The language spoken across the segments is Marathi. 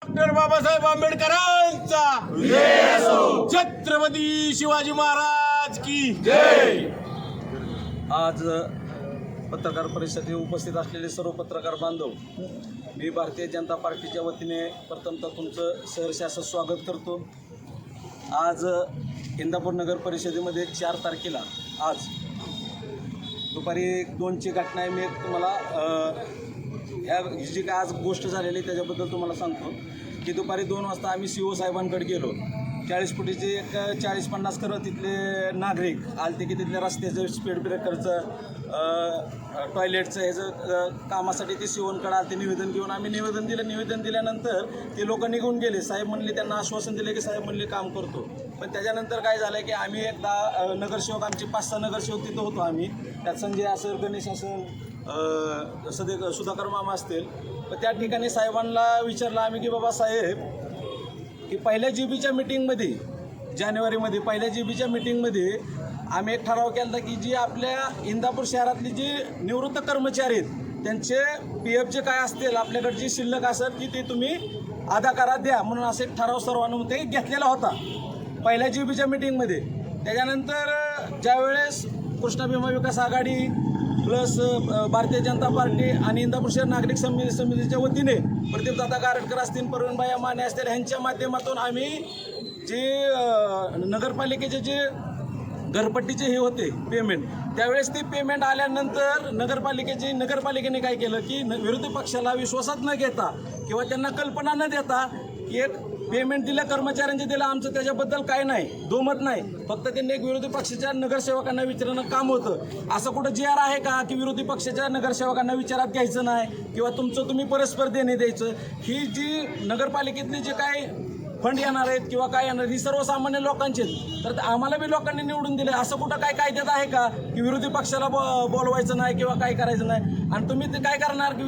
डॉक्टर बाबासाहेब आंबेडकरांचा विजय असो. छत्रपती शिवाजी महाराज की जय. आज पत्रकार परिषदेत उपस्थित असलेले सर्व पत्रकार बांधव, मी भारतीय जनता पार्टीच्या वतीने प्रथमतः तुमचं सहर्ष असं स्वागत करतो. आज इंदापूर नगर परिषदेमध्ये 4 तारखेला आज दुपारी 2ची घटना आहे. मी तुम्हाला ही जी काय आज गोष्ट झालेली आहे त्याच्याबद्दल तुम्हाला सांगतो की दुपारी 2 वाजता आम्ही CO साहेबांकडे गेलो. 40 फुटीचे एक 40-50 करत तिथले नागरिक आलते की तिथल्या रस्त्याचं स्पीड ब्रेकरचं टॉयलेटचं ह्याचं कामासाठी ते COंकडे आलते. निवेदन घेऊन आम्ही निवेदन दिलं. निवेदन दिल्यानंतर ते लोक निघून गेले. साहेब म्हणले, त्यांना आश्वासन दिले की साहेब म्हणले काम करतो. पण त्याच्यानंतर काय झालं की आम्ही एकदा नगरसेवक, आमचे 5-6 नगरसेवक तिथं होतो आम्ही. त्यात संजय असेल, गणेश असेल, सुधाकर मामा असतील. तर त्या ठिकाणी साहेबांना विचारलं आम्ही की बाबा साहेब, की पहिल्या GBच्या मीटिंगमध्ये जानेवारीमध्ये पहिल्या GBच्या मीटिंगमध्ये आम्ही एक ठराव केला की जी आपल्या इंदापूर शहरातली जी निवृत्त कर्मचारी आहेत त्यांचे PFचे काय असतील आपल्याकडे जी शिल्लक असेल की ते तुम्ही अदा करा द्या, म्हणून असा एक ठराव सर्वानुमते घेतलेला होता पहिल्या GBच्या मीटिंगमध्ये. त्याच्यानंतर ज्यावेळेस कृष्णा भीमा विकास आघाडी प्लस भारतीय जनता पार्टी आणि इंदापूर शहर नागरिक समितीच्या वतीने प्रदीपदादा गारटकर असतील, प्रवीणभाई माने असतील, ह्यांच्या माध्यमातून आम्ही जे नगरपालिकेचे जे घरपट्टीचे हे होते पेमेंट, त्यावेळेस ती पेमेंट आल्यानंतर नगरपालिकेने काय केलं की विरोधी पक्षाला विश्वासात न घेता किंवा त्यांना कल्पना न देता की एक पेमेंट दिलं कर्मचाऱ्यांचे दिलं, आमचं त्याच्याबद्दल काय नाही, दोमत नाही. फक्त त्यांनी एक विरोधी पक्षाच्या नगरसेवकांना विचारणं काम होतं. असं कुठं GR आहे का की विरोधी पक्षाच्या नगरसेवकांना विचारात घ्यायचं नाही किंवा तुमचं तुम्ही परस्पर देणे द्यायचं. ही जी नगरपालिकेतली जे काय फंड येणार आहेत किंवा काय येणार, ही सर्वसामान्य लोकांचे. तर आम्हाला बी लोकांनी निवडून दिले. असं कुठं काय कायद्यात आहे का की विरोधी पक्षाला बोलवायचं नाही किंवा काय करायचं नाही. आणि तुम्ही ते काय करणार की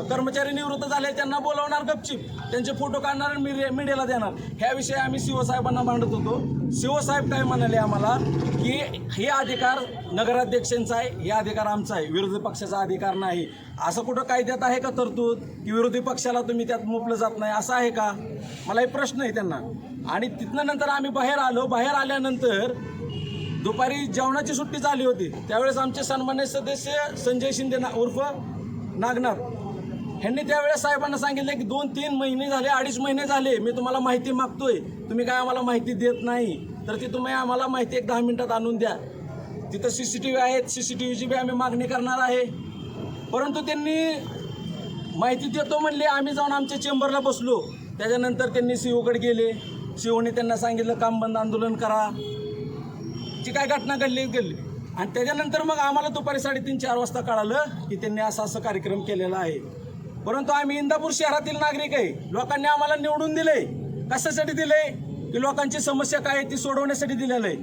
कर्मचारी निवृत्त झाले त्यांना बोलवणार गपचीप, त्यांचे फोटो काढणार मीडियाला देणार. ह्याविषयी आम्ही CO साहेबांना मांडत होतो. CO साहेब काय म्हणाले आम्हाला की हे अधिकार नगराध्यक्षांचा आहे, हे अधिकार आमचा आहे, विरोधी पक्षाचा अधिकार नाही. असं कुठं कायद्यात आहे का तरतूद की विरोधी पक्षाला तुम्ही त्यात मोपलं जात नाही, असं आहे का? मला एक प्रश्न आहे त्यांना. आणि तिथनं नंतर आम्ही बाहेर आलो. बाहेर आल्यानंतर दुपारी जेवणाची सुट्टी झाली होती. त्यावेळेस आमचे सन्मान्य सदस्य संजय शिंदे उर्फ नागनाथ ह्यांनी त्यावेळेस साहेबांना सांगितलं की 2-3 महिने झाले, 2.5 महिने झाले मी तुम्हाला माहिती मागतोय, तुम्ही काय आम्हाला माहिती देत नाही, तर ती तुम्ही आम्हाला माहिती 10 मिनिटात आणून द्या. तिथं CCTV आहेत, CCTVची बी आम्ही मागणी करणार आहे. परंतु त्यांनी माहिती देतो म्हणले. आम्ही जाऊन आमच्या चेंबरला बसलो. त्याच्यानंतर त्यांनी COकडे गेले. COने त्यांना सांगितलं काम बंद आंदोलन करा. जी काय घटना घडली. आणि त्याच्यानंतर मग आम्हाला दुपारी 3:30-4 वाजता कळालं की त्यांनी असा कार्यक्रम केलेला आहे. परंतु आम्ही इंदापूर शहरातील नागरिक आहे. लोकांनी आम्हाला निवडून दिले. कशासाठी दिले की लोकांची समस्या काय आहे ती सोडवण्यासाठी दिलेलं आहे.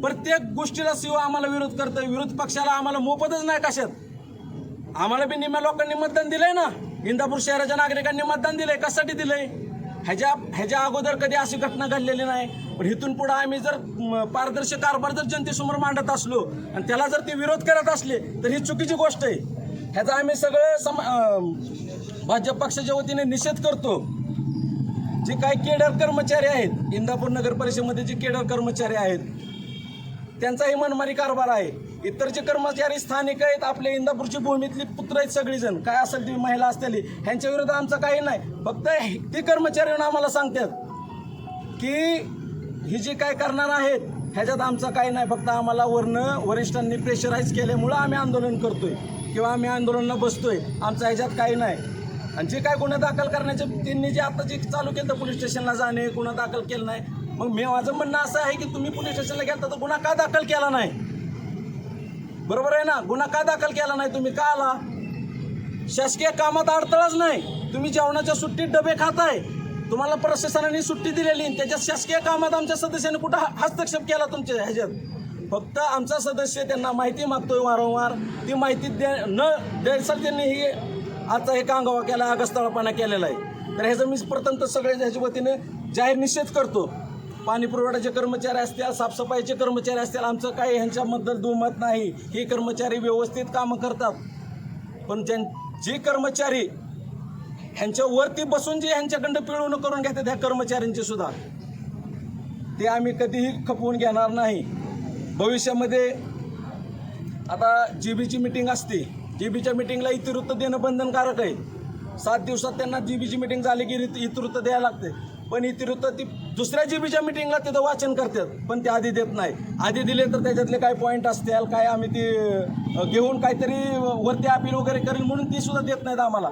प्रत्येक गोष्टीला CO आम्हाला विरोध करतं. विरोध पक्षाला आम्हाला मोफतच नाही कशात. आम्हाला बी निम्या लोकांनी मतदान दिलंय ना, इंदापूर शहराच्या नागरिकांनी मतदान दिलंय. कशासाठी दिलंय? ह्याच्या अगोदर कधी अशी घटना घडलेली नाही. पण इथून पुढे आम्ही जर पारदर्शी कारभार जर जनतेसमोर मांडत असलो आणि त्याला जर ते विरोध करत असले तर ही चुकीची गोष्ट आहे. ह्याचा आम्ही सगळे भाजप पक्षाच्या वतीने निषेध करतो. जे काही केडर कर्मचारी आहेत इंदापूर नगर परिषदेमध्ये, जे केडर कर्मचारी आहेत त्यांचाही मनमानी कारभार आहे. इतर जे कर्मचारी स्थानिक आहेत, आपल्या इंदापूरची भूमीतली पुत्र आहेत सगळीजण, काय असेल ती महिला असतील, ह्यांच्या विरोधात आमचं काही नाही. फक्त ते कर्मचारी आम्हाला सांगतात की ही जी काय करणार आहेत ह्याच्यात आमचं काही नाही. फक्त आम्हाला वरिष्ठांनी प्रेशराईज केल्यामुळं आम्ही आंदोलन करतोय किंवा आम्ही आंदोलनाला बसतोय. आमचं ह्याच्यात काही नाही. आणि जे काय गुन्हा दाखल करण्याचे त्यांनी जे आता जे चालू केलं तर पोलीस स्टेशनला जाणे, गुन्हा दाखल केला नाही. मग माझं म्हणणं असं आहे की तुम्ही पोलीस स्टेशनला गेला तर गुन्हा का दाखल केला नाही? बरोबर आहे ना? गुन्हा का दाखल केला नाही? तुम्ही का आला? शासकीय कामात अडथळाच नाही. तुम्ही जेवणाच्या सुट्टीत डबे खाताय, तुम्हाला प्रशासनाने सुट्टी दिलेली, त्याच्यात शासकीय कामात आमच्या सदस्याने कुठं हस्तक्षेप केला तुमच्या ह्याच्यात? फक्त आमचा सदस्य त्यांना माहिती मागतोय वारंवार. ती माहिती न द्यायचं त्यांनी ही आजचा हे कांगावा केला, अगस्ताळपणा केलेला आहे. तर ह्याचं मी प्रथम तर सगळे ह्याच्या वतीने जाहीर निषेध करतो. पाणी पुरवठ्याचे कर्मचारी असतील, साफसफाईचे कर्मचारी असतील, आमचं काही ह्यांच्याबद्दल दुमत नाही. हे कर्मचारी व्यवस्थित कामं करतात. पण जे कर्मचारी ह्यांच्यावरती बसून जे ह्यांच्याकडं पिळवणूक करून घेतात ह्या कर्मचाऱ्यांची सुद्धा, ते आम्ही कधीही खपवून घेणार नाही. भविष्यामध्ये आता जीबीची मिटिंग असते, जीबीच्या मिटिंगला इतिवृत्त देणं बंधनकारक आहे. 7 दिवसात त्यांना जीबीची मिटिंग झाली की इतिवृत्त द्यायला लागते. पण इतिवृत्त ती दुसऱ्या जीबीच्या मिटिंगला तिथं वाचन करतात, पण ते आधी देत नाही. आधी दिले तर त्याच्यातले काय पॉईंट असतील, काय आम्ही ते घेऊन काहीतरी वरती अपील वगैरे करेल म्हणून ती सुद्धा देत नाहीत आम्हाला.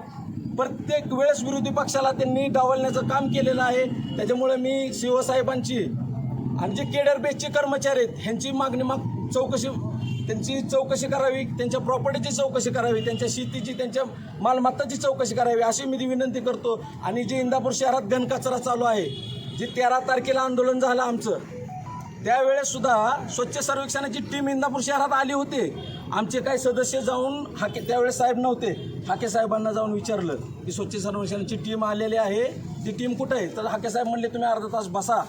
प्रत्येक वेळेस विरोधी पक्षाला त्यांनी डावलण्याचं काम केलेलं आहे. त्याच्यामुळे मी शिवसाहेबांची आणि जे केडर बेसचे कर्मचारी आहेत ह्यांची मागणी त्यांची चौकशी करावी, त्यांच्या प्रॉपर्टीची चौकशी करावी, त्यांच्या शेतीची, त्यांच्या मालमत्ताची चौकशी करावी अशी मी विनंती करतो. आणि जे इंदापूर शहरात घनकचरा चालू आहे, जे 13 तारखेला आंदोलन झालं आमचं, त्यावेळेससुद्धा स्वच्छ सर्वेक्षणाची टीम इंदापूर शहरात आली होती. आमचे काही सदस्य जाऊन त्यावेळेस साहेब नव्हते, हाके साहेबांना जाऊन विचारलं की स्वच्छ सर्वेक्षणाची टीम आलेली आहे, ती टीम कुठं आहे? तर हाके साहेब म्हणले तुम्ही अर्धा तास बसा,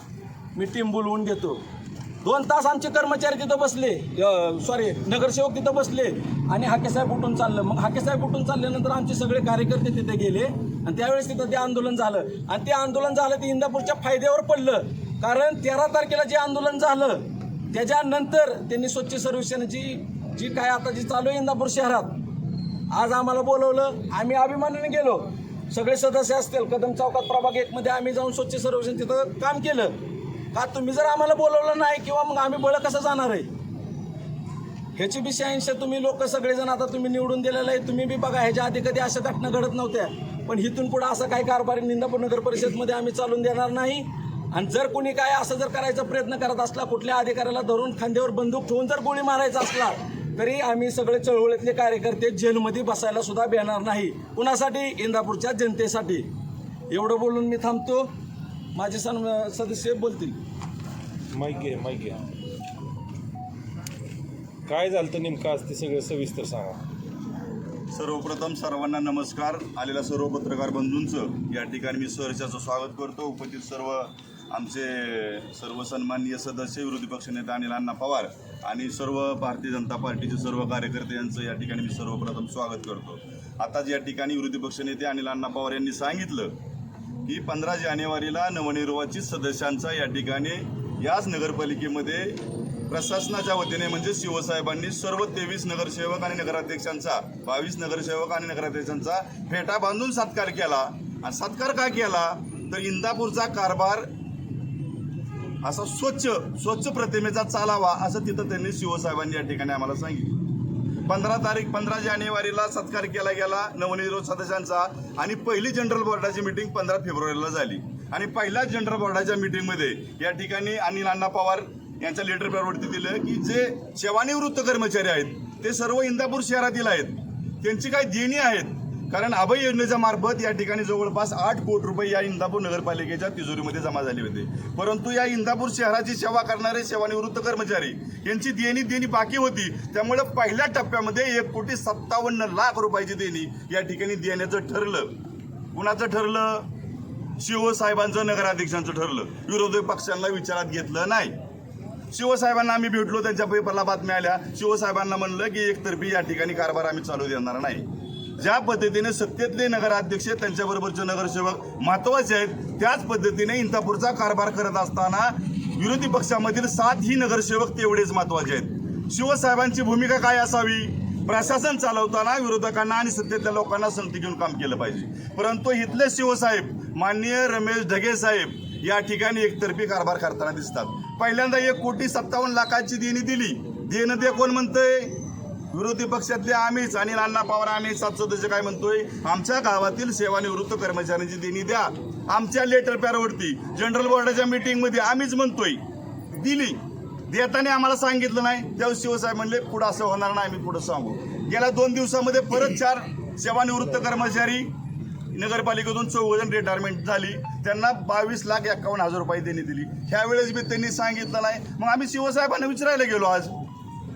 मी टीम बोलवून घेतो. 2 तास आमचे कर्मचारी तिथं बसले, नगरसेवक तिथं बसले आणि हाकेसाहेब उठून चाललं. मग हाकेसाहेब उठून चालल्यानंतर आमचे सगळे कार्यकर्ते तिथे गेले आणि त्यावेळेस तिथं ते आंदोलन झालं. आणि ते आंदोलन झालं ते इंदापूरच्या फायद्यावर पडलं, कारण 13 तारखेला जे आंदोलन झालं त्याच्यानंतर त्यांनी स्वच्छ सर्वेक्षणाची जी काय आता जी चालू आहे इंदापूर शहरात, आज आम्हाला बोलवलं, आम्ही अभिमानाने गेलो. सगळे सदस्य असतील, कदम चौकात प्रभाग 1 मध्ये आम्ही जाऊन स्वच्छ सर्वेक्षण तिथं काम केलं. का तुम्ही जर आम्हाला बोलवलं नाही किंवा मग आम्ही बळ कसं जाणार आहे? ह्याची बी 86 तुम्ही लोक सगळेजण आता तुम्ही निवडून दिलेलं आहे, तुम्ही बी बघा. ह्याच्या आधी कधी अशा घटना घडत नव्हत्या, पण इथून पुढे असं काही कारभार इंदापूर नगर परिषदमध्ये आम्ही चालून देणार नाही. आणि जर कोणी काय असं जर करायचा प्रयत्न करत असला, कुठल्या अधिकाऱ्याला धरून खांद्यावर बंदूक ठेवून जर गोळी मारायचा असला, तरी आम्ही सगळे चळवळीतले कार्यकर्ते जेलमध्ये बसायला सुद्धा भेटणार नाही. कुणासाठी? इंदापूरच्या जनतेसाठी. एवढं बोलून मी थांबतो. माझे सदस्य बोलतील. माईक घे. काय झालं तर नेमकं आज ते सगळं सविस्तर सांगा. सर्वप्रथम सर्वांना नमस्कार. आलेल्या सर्व पत्रकार बंधूंचं या ठिकाणी मी सहर्षाचं स्वागत करतो. उपस्थित आमचे सर्व सन्माननीय सदस्य, विरोधी पक्षनेते अनिल अण्णा पवार आणि सर्व भारतीय जनता पार्टीचे सर्व कार्यकर्ते यांचं या ठिकाणी मी सर्वप्रथम स्वागत करतो. आताच या ठिकाणी विरोधी पक्षनेते अनिल अण्णा पवार यांनी सांगितलं की 15 जानेवारीला नवनिर्वाचित सदस्यांचा या ठिकाणी याच नगरपालिकेमध्ये प्रशासनाच्या वतीने म्हणजे शिवसाहेबांनी सर्व 23 नगरसेवक आणि नगराध्यक्षांचा 22 नगरसेवक आणि नगराध्यक्षांचा फेटा बांधून सत्कार केला. आणि सत्कार काय केला तर इंदापूरचा कारभार असा स्वच्छ प्रतिमेचा चालावा असं तिथं त्यांनी शिवसाहेबांनी या ठिकाणी आम्हाला सांगितलं. 15 जानेवारीला सत्कार केला गेला नवनिर्वाचित सदस्यांचा आणि पहिली जनरल बोर्डाची मीटिंग 15 फेब्रुवारीला झाली. आणि पहिल्या जनरल बोर्डाच्या मीटिंगमध्ये या ठिकाणी अनिल अण्णा पवार यांच्या लेटर पॅडवरती दिलं की जे सेवानिवृत्त कर्मचारी आहेत ते सर्व इंदापूर शहरातील आहेत, त्यांची काही देणी आहेत. कारण अभय योजनेच्या मार्फत या ठिकाणी जवळपास 8 कोटी रुपये या इंदापूर नगरपालिकेच्या तिजोरीमध्ये जमा झाले होते. परंतु या इंदापूर शहराची सेवा करणारे सेवानिवृत्त कर्मचारी यांची देणी बाकी होती. त्यामुळे पहिल्या टप्प्यामध्ये 1,57,00,000 रुपयाची देणी या ठिकाणी देण्याचं ठरलं. कुणाचं ठरलं? शिवसाहेबांचं, नगराध्यक्षांचं ठरलं. विरोधी पक्षांना विचारात घेतलं नाही. शिवसाहेबांना आम्ही भेटलो, त्यांच्या पेपरला बातम्या आल्या. शिवसाहेबांना म्हणलं की एकतर्फी या ठिकाणी कारभार आम्ही चालू देणार नाही. ज्या पद्धतीने सत्तेतले नगराध्यक्ष त्यांच्याबरोबरचे नगरसेवक महत्वाचे आहेत, त्याच पद्धतीने इंदापूरचा कारभार करत असताना विरोधी पक्षामधील 7ही नगरसेवक तेवढेच महत्वाचे आहेत. शिवसाहेबांची भूमिका काय असावी? प्रशासन चालवताना विरोधकांना आणि सत्तेतल्या लोकांना संगती घेऊन काम केलं पाहिजे. परंतु इथले शिवसाहेब माननीय रमेश ढगे साहेब या ठिकाणी एकतर्फी कारभार करताना दिसतात. पहिल्यांदा 1,57,00,000ची देणी दिली. देणं दे कोण म्हणतंय? विरोधी पक्षातले आम्हीच. आणि अण्णा पवार आम्ही 7 सदस्य काय म्हणतोय? आमच्या गावातील सेवानिवृत्त कर्मचाऱ्यांची देणी द्या. आमच्या लेटर पॅडवरती जनरल बोर्डाच्या मीटिंगमध्ये आम्हीच म्हणतोय दिली. देताना आम्हाला सांगितलं नाही. त्यावेळेस शिवसाहेब म्हणले पुढं असं होणार नाही, आम्ही पुढं सांगू. गेल्या 2 दिवसामध्ये परत 4 सेवानिवृत्त कर्मचारी नगरपालिकेतून 4 जण रिटायरमेंट झाली. त्यांना 22,51,000 रुपये देणी दिली. ह्यावेळेस बी त्यांनी सांगितलं नाही. मग आम्ही शिवसाहेबांना विचारायला गेलो. आज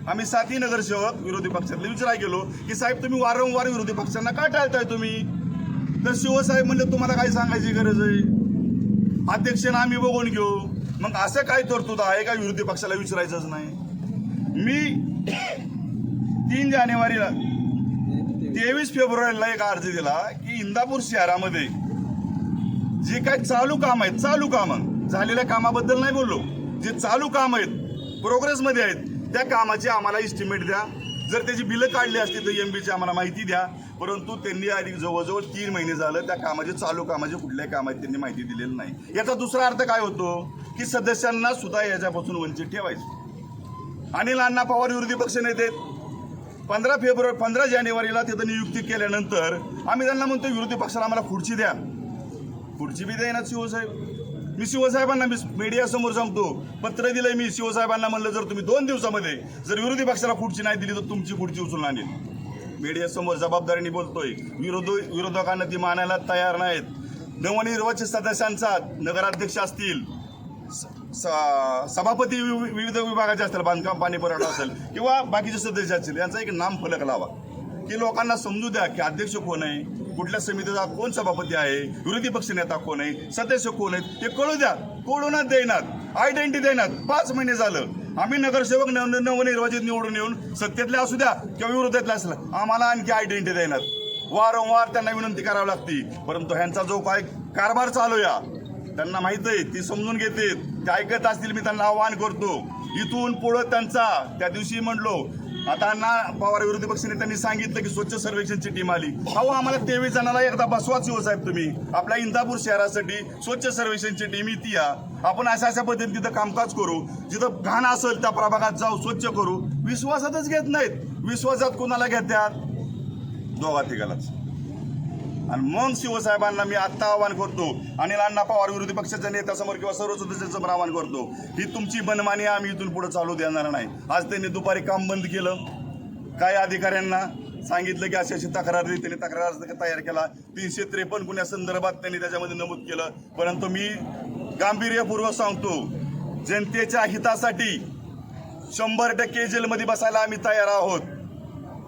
आम्ही 7ही नगरसेवक विरोधी पक्षातले विचारायला गेलो की साहेब तुम्ही वारंवार विरोधी पक्षांना का टाळताय तुम्ही? तर शिवसाहेब म्हणले तुम्हाला काही सांगायची गरज आहे, अध्यक्षांना आम्ही बघून घेऊ. मग असं काय तरतूद आहे का विरोधी पक्षाला विचारायचंच नाही? मी 3 जानेवारीला 23 फेब्रुवारीला एक अर्ज दिला की इंदापूर शहरामध्ये जे काही चालू काम आहेत, चालू कामं, झालेल्या कामाबद्दल नाही बोललो, जे चालू काम आहेत, प्रोग्रेसमध्ये आहेत, त्या कामाचे आम्हाला इस्टिमेट द्या. जर त्याची बिलं काढली असती तर MBची आम्हाला माहिती द्या. परंतु त्यांनी आधी जवळजवळ 3 महिने झालं त्या कामाचे, चालू कामाचे कुठल्याही कामात त्यांनी माहिती दिलेली नाही. याचा दुसरा अर्थ काय होतो की सदस्यांना सुद्धा याच्यापासून वंचित ठेवायचं. अनिल अण्णा पवार विरोधी पक्षनेते 15 जानेवारीला तिथं नियुक्ती केल्यानंतर आम्ही त्यांना म्हणतो विरोधी पक्षाला आम्हाला खुर्ची द्या. खुर्ची बी द्यायना शिवसाहेब. मी शिवसाहेबांना मीडियासमोर सांगतो, पत्र दिलंय मी शिवसाहेबांना, म्हणलं जर तुम्ही 2 दिवसामध्ये जर विरोधी पक्षाला खुर्ची नाही दिली तर तुमची खुर्ची उचलून आणेल. मीडियासमोर जबाबदारीने बोलतोय. विरोधकांना ती मानायला तयार नाहीत. नवनिर्वाचित सदस्यांचा, नगराध्यक्ष असतील, सभापती विविध विभागाचे असतील, बांधकाम पाणी पुरवठा असेल किंवा बाकीचे सदस्य असतील, यांचा एक नाम फलक लावा की लोकांना समजू द्या की अध्यक्ष कोण आहे, कुठल्या समितीचा कोण सभापती आहे, विरोधी पक्ष नेता कोण आहे, सदस्य कोण आहेत, ते कळू द्या. कळूनच देईनात, आयडेंटिटी देईनात. 5 महिने झालं. आम्ही नगरसेवक नवनिर्वाचित निवडून येऊन सत्तेतले असू द्या किंवा विरोधातले असलं, आम्हाला आणखी आयडेंटिटी देईनात. वारंवार त्यांना विनंती करावी लागते. परंतु ह्यांचा जो काय कारभार चालू या त्यांना माहित आहे, ती समजून घेते, ते ऐकत असतील. मी त्यांना आवाहन करतो, इथून पुढं त्यांचा, त्या दिवशी म्हणलो, आता अण्णा पवार विरोधी पक्षनेत्यांनी सांगितलं की स्वच्छ सर्वेक्षणची टीम आली. अहो आम्हाला 23 जणांना एकदा बसवाच साहेब तुम्ही. आपल्या इंदापूर शहरासाठी स्वच्छ सर्वेक्षणची टीम इथे या. आपण अशा पद्धतीने तिथं कामकाज करू. जिथं घाण असेल त्या प्रभागात जाऊ, स्वच्छ करू. विश्वासातच घेत नाहीत. विश्वासात कोणाला घेतात? दोघा तिघालाच. आणि मग शिवसाहेबांना मी आत्ता आवाहन करतो, अनिल अण्णा पवार विरोधी पक्षाच्या नेत्यासमोर किंवा सर्व सदस्यांसमोर आवाहन करतो, ही तुमची मनमानी आम्ही इथून पुढे चालू देणार नाही. आज त्यांनी दुपारी काम बंद केलं. काही अधिकाऱ्यांना सांगितलं की अशी तक्रार दिली. त्यांनी तक्रार अर्ज तयार केला. 353 गुन्ह्यासंदर्भात त्यांनी त्याच्यामध्ये नमूद केलं. परंतु मी गांभीर्यपूर्वक सांगतो, जनतेच्या हितासाठी 100% जेलमध्ये बसायला आम्ही तयार आहोत.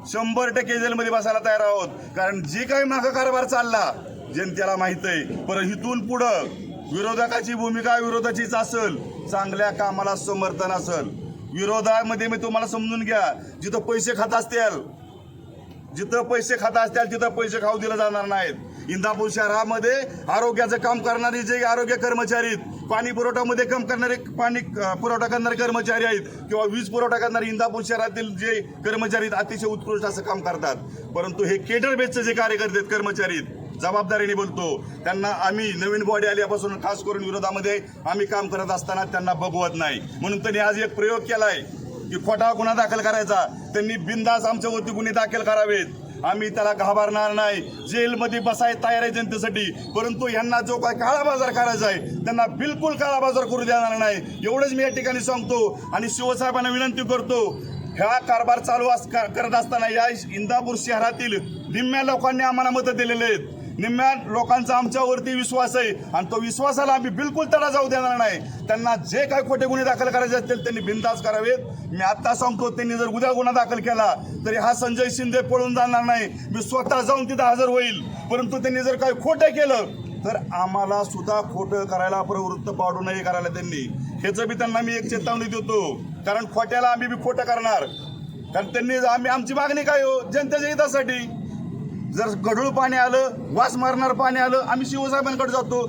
100% जेलमध्ये बसायला तयार आहोत. कारण जी काही मागं कारभार चालला जनतेला माहित आहे. पण इथून पुढं विरोधकाची भूमिका विरोधाचीच असेल, चांगल्या कामाला समर्थन असेल. विरोधामध्ये मी तुम्हाला समजून घ्या, जिथं पैसे खात असतील, तिथं पैसे खाऊ दिले जाणार नाहीत. इंदापूर शहरामध्ये आरोग्याचं काम करणारे जे आरोग्य कर्मचारी आहेत, पाणी पुरवठ्यामध्ये काम करणारे पाणी पुरवठा करणारे कर्मचारी आहेत किंवा वीज पुरवठा करणारे इंदापूर शहरातील जे कर्मचारी आहेत, अतिशय उत्कृष्ट असं काम करतात. परंतु हे केडर बेसचे जे कार्यकर्ते आहेत, कर्मचारी आहेत, जबाबदारीने बोलतो, त्यांना आम्ही नवीन बॉडी आल्यापासून खास करून विरोधामध्ये आम्ही काम करत असताना त्यांना बघवत नाही. म्हणून त्यांनी आज एक प्रयोग केलाय की खोटा गुन्हा दाखल करायचा. त्यांनी बिनधास्त आमच्यावरती गुन्हे दाखल करावेत. आम्ही त्याला घाबरणार नाही. जेलमध्ये बसायला तयार आहे जनतेसाठी. परंतु यांना जो काय काळा बाजार करायचा आहे, त्यांना बिलकुल काळा बाजार करू देणार नाही. एवढंच मी या ठिकाणी सांगतो. आणि शिवसाहेबांना विनंती करतो, ह्या कारभार चालू करत असताना या इंदापूर शहरातील निम्म्या लोकांनी आम्हाला मतं दिलेले आहेत. निम्म्या लोकांचा आमच्यावरती विश्वास आहे आणि तो विश्वासाला आम्ही बिलकुल तडा जाऊ देणार नाही. त्यांना जे काही खोटे गुन्हे दाखल करायचे असतील त्यांनी बिनधास्त करावेत. मी आत्ता सांगतो, त्यांनी जर उद्या गुन्हा दाखल केला तरी हा संजय शिंदे पळून जाणार नाही. मी स्वतः जाऊन तिथं हजर होईल. परंतु त्यांनी जर काही खोटं केलं तर आम्हाला सुद्धा खोटं करायला प्रवृत्त पाडू नये करायला त्यांनी. ह्याचं बी त्यांना मी एक चेतावणी देतो. कारण खोट्याला आम्ही बी खोटं करणार. कारण त्यांनी आमची मागणी काय हो, जनतेच्या हितासाठी. जर गढूळ पाणी आलं, वास मारणार पाणी आलं, आम्ही शिवसाहेबांकडे जातो,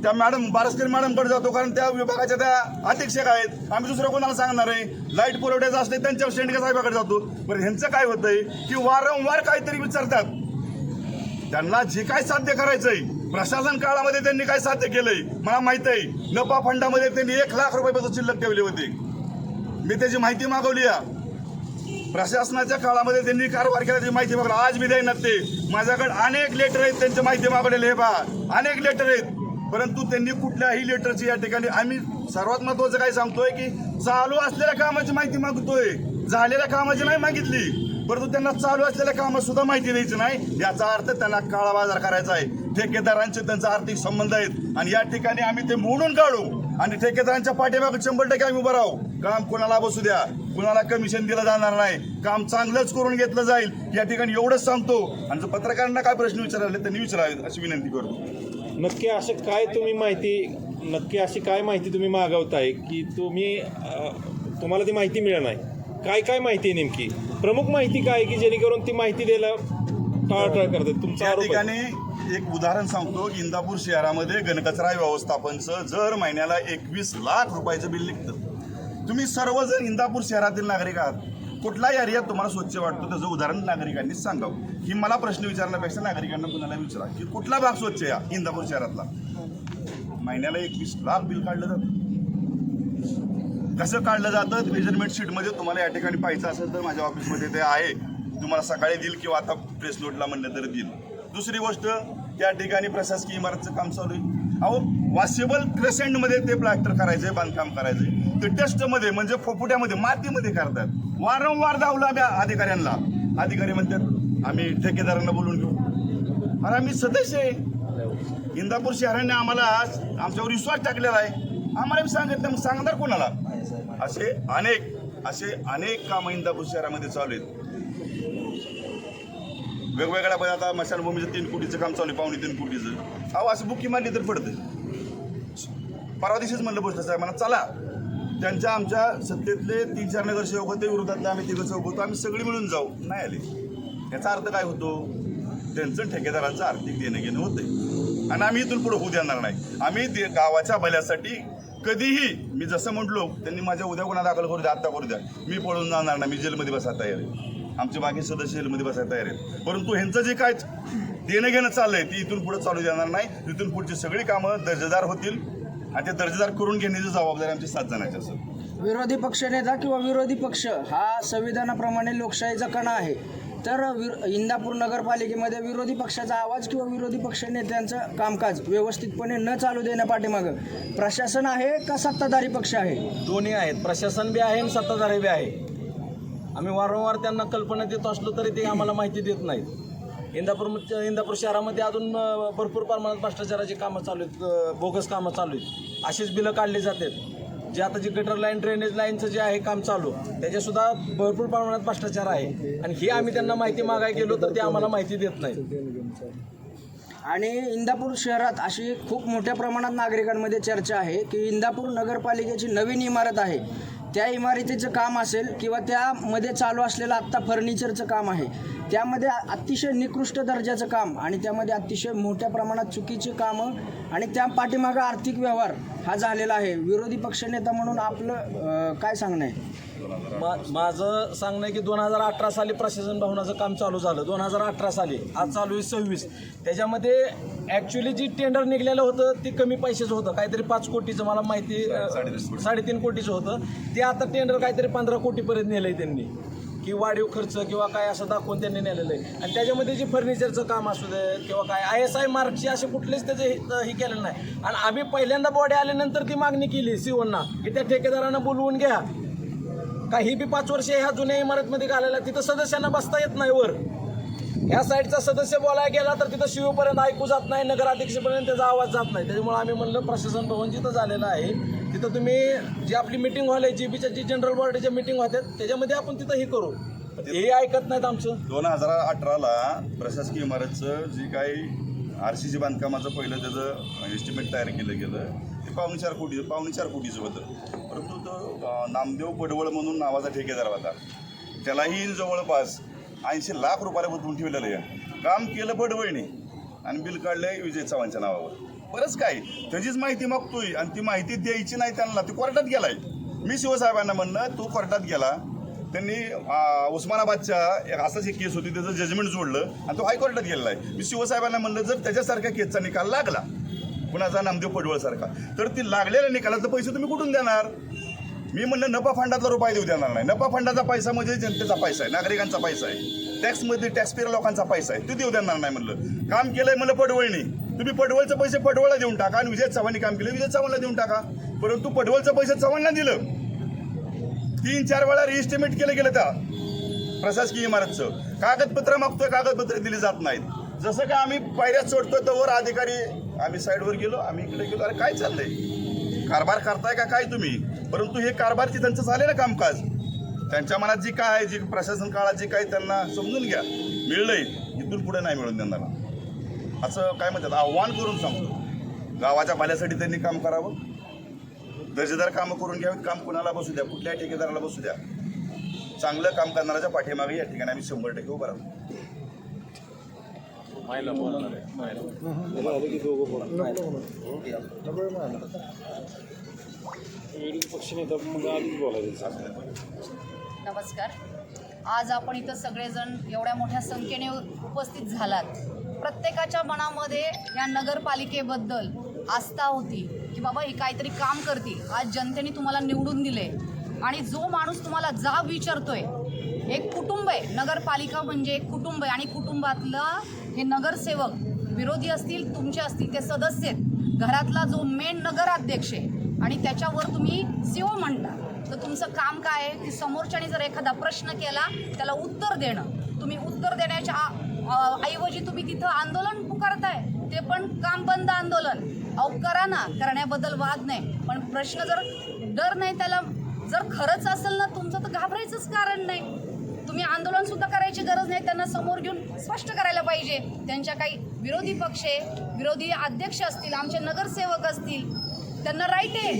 त्या बारस्कर मॅडमकडे जातो. कारण त्या विभागाच्या त्या अधीक्षक आहेत. आम्ही दुसरं कोणाला सांगणार आहे? लाईट पुरवठ्याचं असते त्यांच्या शेंडके साहेबाकडे जातो. पण ह्यांचं काय होतंय की वारंवार काहीतरी विचारतात. त्यांना जे काय साध्य करायचंय, प्रशासन काळामध्ये त्यांनी काय साध्य केलंय मला माहित आहे. नफा फंडामध्ये त्यांनी 1 लाख रुपयापासून शिल्लक ठेवले होते. मी त्याची माहिती मागवली आहे. प्रशासनाच्या काळामध्ये त्यांनी कारभार केल्याची माहिती मागवली. आज मी देईन ते. माझ्याकडे अनेक लेटर आहेत त्यांची माहिती मागवलेले. हे पहा, अनेक लेटर आहेत. परंतु त्यांनी कुठल्याही लेटरची या ठिकाणी आम्ही सर्वात महत्त्वाचं काय सांगतोय की चालू असलेल्या कामाची माहिती मागतोय, झालेल्या कामाची नाही मागितली. परंतु त्यांना चालू असलेल्या कामात सुद्धा माहिती द्यायची नाही. याचा अर्थ त्यांना काळा बाजार करायचा आहे. ठेकेदारांचे त्यांचा आर्थिक संबंध आहेत आणि या ठिकाणी आम्ही ते मोडून काढू आणि ठेकेदारांच्या पाठीमागे 100% आम्ही उभं राहू. काम कोणाला बसू द्या, कुणाला कमिशन दिलं जाणार नाही. काम चांगलंच करून घेतलं जाईल या ठिकाणी एवढंच सांगतो. आणि जर पत्रकारांना काय प्रश्न विचारले त्यांनी विचारावे अशी विनंती करतो. नक्की अशी काय माहिती तुम्ही मागवताय की तुम्हाला ती माहिती मिळणार नाही? काय माहिती आहे नेमकी? प्रमुख माहिती काय की जेणेकरून ती माहिती द्यायला टाळाटाळ करतात तुमचा या आरोप आहे. ठिकाणी एक उदाहरण सांगतो. इंदापूर शहरामध्ये घनकचरा व्यवस्थापनचं दर महिन्याला 21 लाख रुपयाचं बिल निघतं. तुम्ही सर्वजण इंदापूर शहरातील नागरिक आहात. कुठलाही एरियात तुम्हाला स्वच्छ वाटतो त्याचं उदाहरण नागरिकांनीच सांगावं. ही मला प्रश्न विचारण्यापेक्षा नागरिकांना कुणाला विचारा की कुठला भाग स्वच्छ आहे इंदापूर शहरातला. महिन्याला 21 लाख बिल काढलं जातं. कसं काढलं जातं मेजरमेंट शीटमध्ये तुम्हाला या ठिकाणी पाहायचं असेल तर माझ्या ऑफिसमध्ये ते आहे. तुम्हाला सकाळी देईल किंवा आता प्रेस नोटला म्हणलं तर देईल. दुसरी गोष्ट, त्या ठिकाणी प्रशासकीय इमारतचं काम चालू आहे. अहो वॉशेबल क्रेसेंटमध्ये ते प्लास्टर करायचे, बांधकाम करायचे, ते टेस्टमध्ये म्हणजे फोपुट्यामध्ये मातीमध्ये करतात. वारंवार धावलं आम्ही अधिकाऱ्यांना. अधिकारी म्हणतात आम्ही ठेकेदारांना बोलून घेऊ. अरे आम्ही सदस्य आहे. इंदापूर शहराने आम्हाला आमच्यावर विश्वास टाकलेला आहे. आम्हाला सांगितलं मग सांगणार कोणाला. असे अनेक कामं इंदापूर शहरामध्ये चालू आहेत. वेगवेगळ्या पण आता मशानभूमीचं 3 कोटीचं काम चालू आहे, 2.5-3 कोटीचं. अहो असं बुकी मारली तर पडतं. परवा दिवशीच म्हणलं भोसले साहेबांना चला त्यांच्या आमच्या सत्तेतले 3-4 नगरसेवक होते, विरोधातले आम्ही 3 चौघ होतो, आम्ही सगळी मिळून जाऊ. नाही आले. याचा अर्थ काय होतो? त्यांचं ठेकेदारांचं आर्थिक देणं घेणं होतंय आणि आम्ही इथून पुढे होऊ देणार नाही. आम्ही गावाच्या भल्यासाठी कधीही, मी जसं म्हटलो त्यांनी माझ्या उद्या गुन्हा दाखल करू द्या, आत्ता करू द्या, मी पळून जाणार नाही. मी जेलमध्ये बसायला तयार आहे. आमचे बाकी सदस्य जेलमध्ये बसायला तयार आहेत. परंतु ह्यांचं जे काय देणं घेणं चाललंय ती इथून पुढे चालू देणार नाही. इथून पुढची सगळी कामं दर्जेदार होतील आणि ते दर्जेदार करून घेण्याची जबाबदारी आमची 7 जणांची असेल. विरोधी पक्षनेता किंवा विरोधी पक्ष हा संविधानाप्रमाणे लोकशाहीचा कणा आहे. तर इंदापूर नगरपालिकेमध्ये विरोधी पक्षाचा आवाज किंवा विरोधी पक्ष नेत्यांचं कामकाज व्यवस्थितपणे न चालू देण्यापाठीमागं प्रशासन आहे का सत्ताधारी पक्ष आहे? दोन्ही आहेत. प्रशासन बी आहे आणि सत्ताधारी बी आहे. आम्ही वारंवार त्यांना कल्पना देत असलो तरी ते आम्हाला माहिती देत नाहीत. इंदापूर शहरामध्ये अजून भरपूर प्रमाणात भ्रष्टाचाराची कामं चालू आहेत, बोगस कामं चालू आहेत. अशीच बिलं काढली जातात. जे आता जे गटर लाईन, ड्रेनेज लाईनचं जे आहे काम चालू, त्याच्यासुद्धा भरपूर प्रमाणात भ्रष्टाचार आहे आणि ही आम्ही त्यांना माहिती मागायला गेलो तर ते आम्हाला माहिती देत नाही. आणि इंदापूर शहरात अशी खूप मोठ्या प्रमाणात नागरिकांमध्ये चर्चा आहे की इंदापूर नगरपालिकेची नवीन इमारत आहे, त्या इमारतीचं काम असेल किंवा त्यामध्ये चालू असलेलं आत्ता फर्निचरचं काम आहे, त्यामध्ये अतिशय निकृष्ट दर्जाचं काम आणि त्यामध्ये अतिशय मोठ्या प्रमाणात चुकीची कामं आणि त्या पाठीमागं आर्थिक व्यवहार हा झालेला आहे. विरोधी पक्षनेता म्हणून आपलं काय सांगणं आहे? माझं सांगणं आहे की 2018 साली प्रशासन भवनाचं काम चालू झालं. 2018 साली, आज चालू आहे 26. त्याच्यामध्ये ॲक्च्युली जी टेंडर निघलेलं होतं ते कमी पैशाचं होतं, काहीतरी 5 कोटीचं मला माहिती, 3.5 कोटीचं होतं. ते आता टेंडर काहीतरी 15 कोटीपर्यंत नेलं आहे त्यांनी, की वाढीव खर्च किंवा काय असं दाखवून त्यांनी नेलेलं आहे. आणि त्याच्यामध्ये जे फर्निचरचं काम असू दे किंवा काय ISI मार्कची असे कुठलेच त्याचे हे केलेलं नाही. आणि आम्ही पहिल्यांदा बॉडी आल्यानंतर ती मागणी केली सीओना की त्या ठेकेदारांना बोलवून घ्या. काही बी 5 वर्ष ह्या जुन्या इमारतमध्ये घालायला तिथं सदस्यांना बसता येत नाही. वर ह्या साईडचा सदस्य बोलायला गेला तर तिथं शिवपर्यंत ऐकू जात नाही, नगराध्यक्षपर्यंत त्याचा आवाज जात नाही. त्याच्यामुळे आम्ही म्हणलं प्रशासन भवन जिथं झालेलं आहे तिथं तुम्ही जी आपली मिटिंग हॉल आहे, जीबीच्या जी जनरल बॉडीच्या मिटिंग होत्यात त्याच्यामध्ये आपण तिथं हे करू. हे ऐकत नाहीत आमचं. 2018ला प्रशासकीय इमारतचं जी काही RCC बांधकामाचं पहिलं त्याचं एस्टिमेट तयार केलं गेलं ते 4.5 कोटीचं होतं. परंतु तो नामदेव पडवळ म्हणून नावाचा ठेकेदार होता, त्यालाही जवळपास 80 लाख रुपयाला गुंतवून ठेवलेलं आहे. काम केलं पडवळने आणि बिल काढलंय विजय चव्हाणच्या नावावर. बरंच काय त्याचीच माहिती मागतोय आणि ती माहिती द्यायची नाही त्यांना. ती कोर्टात गेलाय. मी शिवसाहेबांना म्हणलं तू कोर्टात गेला, त्यांनी उस्मानाबादच्या असंच एक केस होती त्याचं जजमेंट जोडलं आणि तो हायकोर्टात गेलेला आहे. मी शिवसाहेबांना म्हणलं जर त्याच्यासारख्या केसचा निकाल लागला कुणाचा नामदेव पडवळसारखा तर ती लागलेल्या निकालाचे पैसे तुम्ही कुठून देणार? मी म्हणलं नफा फंडातला रुपये देऊ देणार नाही. नफा फंडाचा पैसा म्हणजे जनतेचा पैसा आहे, नागरिकांचा पैसा आहे, टॅक्समध्ये टॅक्सपेअर लोकांचा पैसा आहे, तो देऊ देणार नाही. म्हणलं काम केलंय म्हणलं पडवळणी, तुम्ही पडवळचे पैसे पडवळला देऊन टाका आणि विजय चव्हाणनी काम केलं विजय चव्हाणला देऊन टाका. परंतु पडवळचं पैसे चव्हाणला दिलं. 3-4 वेळा रिएस्टिमेट केलं गेलं त्या प्रशासकीय इमारतचं. कागदपत्र मागतोय, कागदपत्र दिली जात नाहीत. जसं का आम्ही पायऱ्यात चढतोय तर अधिकारी आम्ही साईडवर गेलो, आम्ही इकडे गेलो, अरे काय चाललंय, कारभार करताय का काय तुम्ही? परंतु हे कारभारची त्यांचं झालेलं कामकाज त्यांच्या मनात जी काय आहे, जी प्रशासन काळात जी काही त्यांना समजून घ्या मिळलंय, इथून पुढे नाही मिळून देणार असं काय म्हणतात आव्हान करून सांगतो. गावाच्या भल्यासाठी त्यांनी काम करावं, दर्जेदार कामं करून घ्यावीत. काम कुणाला बसू द्या, कुठल्याही ठेकेदाराला बसू द्या, चांगलं काम करणाऱ्याच्या पाठीमागे या ठिकाणी आम्ही 100% उभं राहतो. झालं की दोघं बोला. विरोधी पक्षनेता मग आधीच बोलायचं. नमस्कार. आज आपण इथं सगळेजण एवढ्या मोठ्या संख्येने उपस्थित झालात. प्रत्येकाच्या मनामध्ये या नगरपालिकेबद्दल आस्था होती की बाबा हे काहीतरी काम करतील. आज जनतेने तुम्हाला निवडून दिले आणि जो माणूस तुम्हाला जाब विचारतोय, एक कुटुंब आहे. नगरपालिका म्हणजे एक कुटुंब आहे आणि कुटुंबातलं हे नगरसेवक विरोधी असतील, तुमचे असतील, ते सदस्य आहेत. घरातला जो मेन नगराध्यक्ष आहे आणि त्याच्यावर तुम्ही सीओ म्हणता, तर तुमचं काम काय आहे की समोरच्याने जर एखादा प्रश्न केला त्याला उत्तर देणं. तुम्ही उत्तर देण्याच्या ऐवजी तुम्ही तिथं आंदोलन पुकारताय, ते पण काम बंद आंदोलन. अहो करा ना, करण्याबद्दल वाद नाही, पण प्रश्न जर डर नाही त्याला, जर खरंच असेल ना तुमचं, तर घाबरायचंच कारण नाही. तुम्ही आंदोलन सुद्धा करायची गरज नाही. त्यांना समोर घेऊन स्पष्ट करायला पाहिजे. त्यांच्या काही विरोधी पक्ष, विरोधी अध्यक्ष असतील, आमचे नगरसेवक असतील, त्यांना राईट आहे.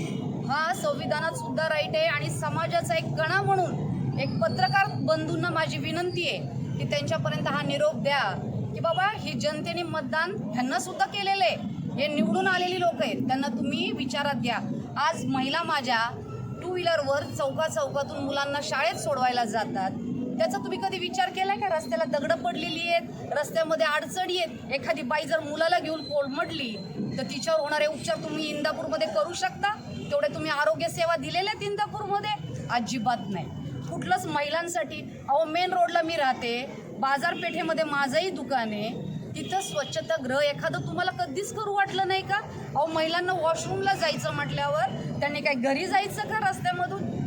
हा संविधानात सुद्धा राईट आहे. आणि समाजाचा एक कणा म्हणून एक पत्रकार बंधूंना माझी विनंती आहे की त्यांच्यापर्यंत हा निरोप द्या की बाबा ही जनतेने मतदान ह्यांना सुद्धा केलेलं आहे. हे निवडून आलेली लोक आहेत, त्यांना तुम्ही विचारात घ्या. आज महिला माझ्या टू व्हीलरवर चौकातून मुलांना शाळेत सोडवायला जातात. त्याचा तुम्ही कधी विचार केला का? रस्त्याला दगडं पडलेली आहेत, रस्त्यामध्ये अडचणी आहेत. एखादी बाई जर मुलाला घेऊन कोलमडली तर तिच्यावर होणारे उपचार तुम्ही इंदापूरमध्ये करू शकता? तेवढे तुम्ही आरोग्य सेवा दिलेल्या आहेत इंदापूरमध्ये? अजिबात नाही. कुठलंच महिलांसाठी. अहो मेन रोडला मी राहते, बाजारपेठेमध्ये माझंही दुकान आहे, तिथं स्वच्छतागृह एखादं तुम्हाला कधीच करू वाटलं नाही का? अहो महिलांना वॉशरूमला जायचं म्हटल्यावर त्यांनी काय घरी जायचं का रस्त्यामधून?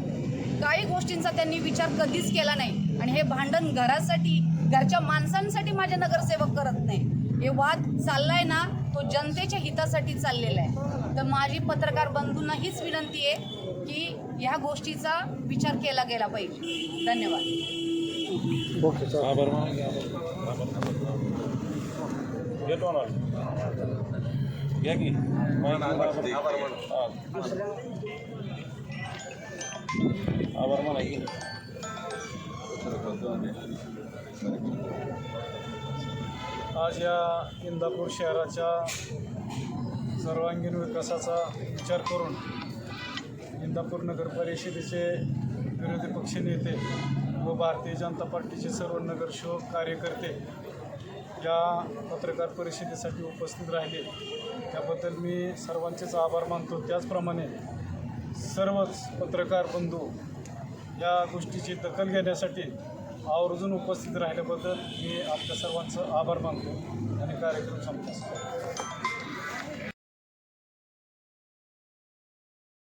काही गोष्टींचा त्यांनी विचार कधीच केला नाही. आणि हे भांडण घरासाठी, घरच्या माणसांसाठी माझे नगरसेवक करत नाही. हे वाद चाललाय ना, तो जनतेच्या हितासाठी चाललेला आहे. तर माझी पत्रकार बंधूंना हीच विनंती आहे की ह्या गोष्टीचा विचार केला गेला पाहिजे. धन्यवाद. आभार माना. घेतो ना, घ्या की आभार माना की. आज या इंदापूर शहराच्या सर्वांगीण विकासाचा विचार करून इंदापूर नगर परिषदेचे विरोधी पक्षनेते व भारतीय जनता पार्टीचे सर्व नगरसेवक कार्यकर्ते या पत्रकार परिषदेसाठी उपस्थित राहिले, त्याबद्दल मी सर्वांचेच आभार मानतो. त्याचप्रमाणे सर्वच पत्रकार बंधू या गोष्टीची दखल घेण्यासाठी आवर्जून उपस्थित राहिल्याबद्दल मी आपल्या सर्वांचं आभार मानतो आणि कार्यक्रम संपतो.